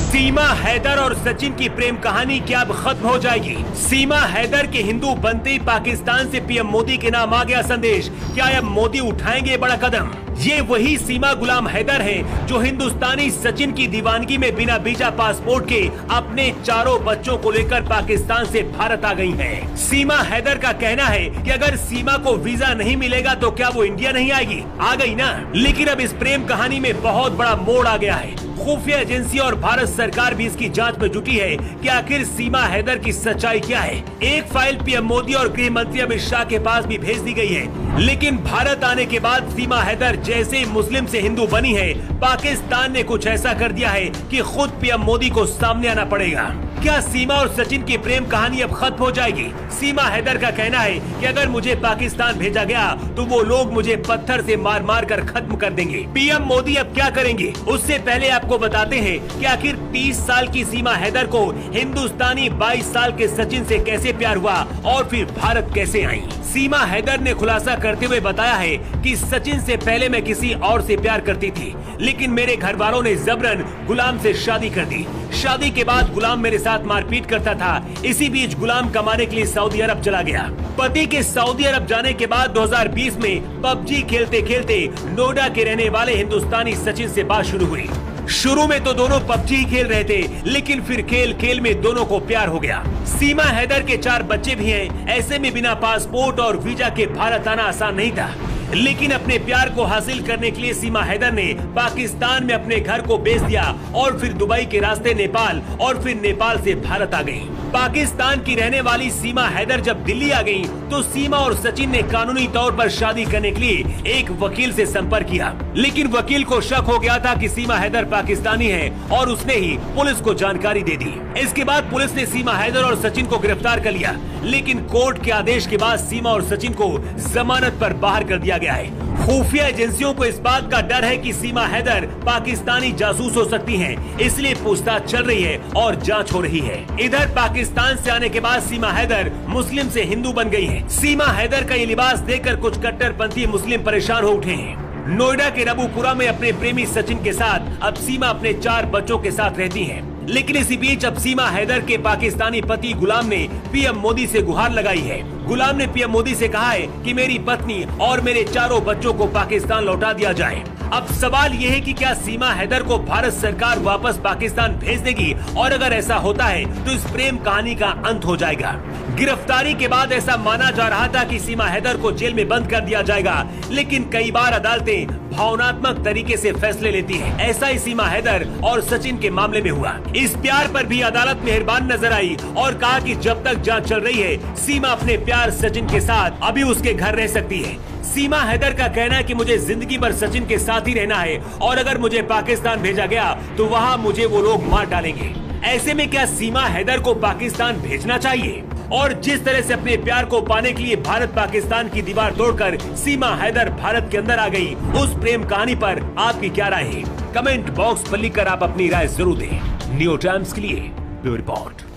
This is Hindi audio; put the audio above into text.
सीमा हैदर और सचिन की प्रेम कहानी क्या अब खत्म हो जाएगी? सीमा हैदर के हिंदू बनते ही पाकिस्तान से पीएम मोदी के नाम आ गया संदेश। क्या अब मोदी उठाएंगे बड़ा कदम? ये वही सीमा गुलाम हैदर हैं जो हिंदुस्तानी सचिन की दीवानगी में बिना वीजा पासपोर्ट के अपने चारों बच्चों को लेकर पाकिस्तान से भारत आ गई हैं। सीमा हैदर का कहना है कि अगर सीमा को वीजा नहीं मिलेगा तो क्या वो इंडिया नहीं आएगी? आ गई ना। लेकिन अब इस प्रेम कहानी में बहुत बड़ा मोड़ आ गया है। खुफिया एजेंसी और भारत सरकार भी इसकी जांच में जुटी है कि आखिर सीमा हैदर की सच्चाई क्या है। एक फाइल पीएम मोदी और गृह मंत्री अमित शाह के पास भी भेज दी गई है। लेकिन भारत आने के बाद सीमा हैदर जैसे ही मुस्लिम से हिंदू बनी है, पाकिस्तान ने कुछ ऐसा कर दिया है कि खुद पीएम मोदी को सामने आना पड़ेगा। क्या सीमा और सचिन की प्रेम कहानी अब खत्म हो जाएगी? सीमा हैदर का कहना है कि अगर मुझे पाकिस्तान भेजा गया तो वो लोग मुझे पत्थर से मार मार कर खत्म कर देंगे। पीएम मोदी अब क्या करेंगे? उससे पहले आपको बताते हैं कि आखिर 30 साल की सीमा हैदर को हिंदुस्तानी 22 साल के सचिन से कैसे प्यार हुआ और फिर भारत कैसे आई। सीमा हैदर ने खुलासा करते हुए बताया है कि सचिन से पहले मैं किसी और से प्यार करती थी, लेकिन मेरे घर वालों ने जबरन गुलाम से शादी कर दी। शादी के बाद गुलाम मेरे साथ मारपीट करता था। इसी बीच गुलाम कमाने के लिए सऊदी अरब चला गया। पति के सऊदी अरब जाने के बाद 2020 में पबजी खेलते खेलते नोएडा के रहने वाले हिंदुस्तानी सचिन से बात शुरू हुई। शुरू में तो दोनों पबजी ही खेल रहे थे, लेकिन फिर खेल खेल में दोनों को प्यार हो गया। सीमा हैदर के 4 बच्चे भी हैं। ऐसे में बिना पासपोर्ट और वीजा के भारत आना आसान नहीं था। लेकिन अपने प्यार को हासिल करने के लिए सीमा हैदर ने पाकिस्तान में अपने घर को बेच दिया और फिर दुबई के रास्ते नेपाल और फिर नेपाल से भारत आ गई। पाकिस्तान की रहने वाली सीमा हैदर जब दिल्ली आ गई तो सीमा और सचिन ने कानूनी तौर पर शादी करने के लिए एक वकील से संपर्क किया, लेकिन वकील को शक हो गया था कि सीमा हैदर पाकिस्तानी है और उसने ही पुलिस को जानकारी दे दी। इसके बाद पुलिस ने सीमा हैदर और सचिन को गिरफ्तार कर लिया, लेकिन कोर्ट के आदेश के बाद सीमा और सचिन को जमानत पर बाहर कर दिया गया है। खुफिया एजेंसियों को इस बात का डर है कि सीमा हैदर पाकिस्तानी जासूस हो सकती हैं, इसलिए पूछताछ चल रही है और जांच हो रही है। इधर पाकिस्तान से आने के बाद सीमा हैदर मुस्लिम से हिंदू बन गई है। सीमा हैदर का ये लिबास देखकर कुछ कट्टरपंथी मुस्लिम परेशान हो उठे हैं। नोएडा के रबुपुरा में अपने प्रेमी सचिन के साथ अब सीमा अपने 4 बच्चों के साथ रहती हैं। लेकिन इसी बीच अब सीमा हैदर के पाकिस्तानी पति गुलाम ने पीएम मोदी से गुहार लगाई है। गुलाम ने पीएम मोदी से कहा है कि मेरी पत्नी और मेरे 4 बच्चों को पाकिस्तान लौटा दिया जाए। अब सवाल ये है कि क्या सीमा हैदर को भारत सरकार वापस पाकिस्तान भेज देगी, और अगर ऐसा होता है तो इस प्रेम कहानी का अंत हो जाएगा। गिरफ्तारी के बाद ऐसा माना जा रहा था कि सीमा हैदर को जेल में बंद कर दिया जाएगा, लेकिन कई बार अदालतें भावनात्मक तरीके से फैसले लेती हैं। ऐसा ही सीमा हैदर और सचिन के मामले में हुआ। इस प्यार पर भी अदालत मेहरबान नजर आई और कहा कि जब तक जांच चल रही है सीमा अपने प्यार सचिन के साथ अभी उसके घर रह सकती है। सीमा हैदर का कहना है कि मुझे जिंदगी भर सचिन के साथ ही रहना है और अगर मुझे पाकिस्तान भेजा गया तो वहाँ मुझे वो लोग मार डालेंगे। ऐसे में क्या सीमा हैदर को पाकिस्तान भेजना चाहिए? और जिस तरह से अपने प्यार को पाने के लिए भारत पाकिस्तान की दीवार तोड़कर सीमा हैदर भारत के अंदर आ गई, उस प्रेम कहानी पर आपकी क्या राय है? कमेंट बॉक्स पर लिखकर आप अपनी राय जरूर दें। न्यू टाइम्स के लिए ब्यूरो रिपोर्ट।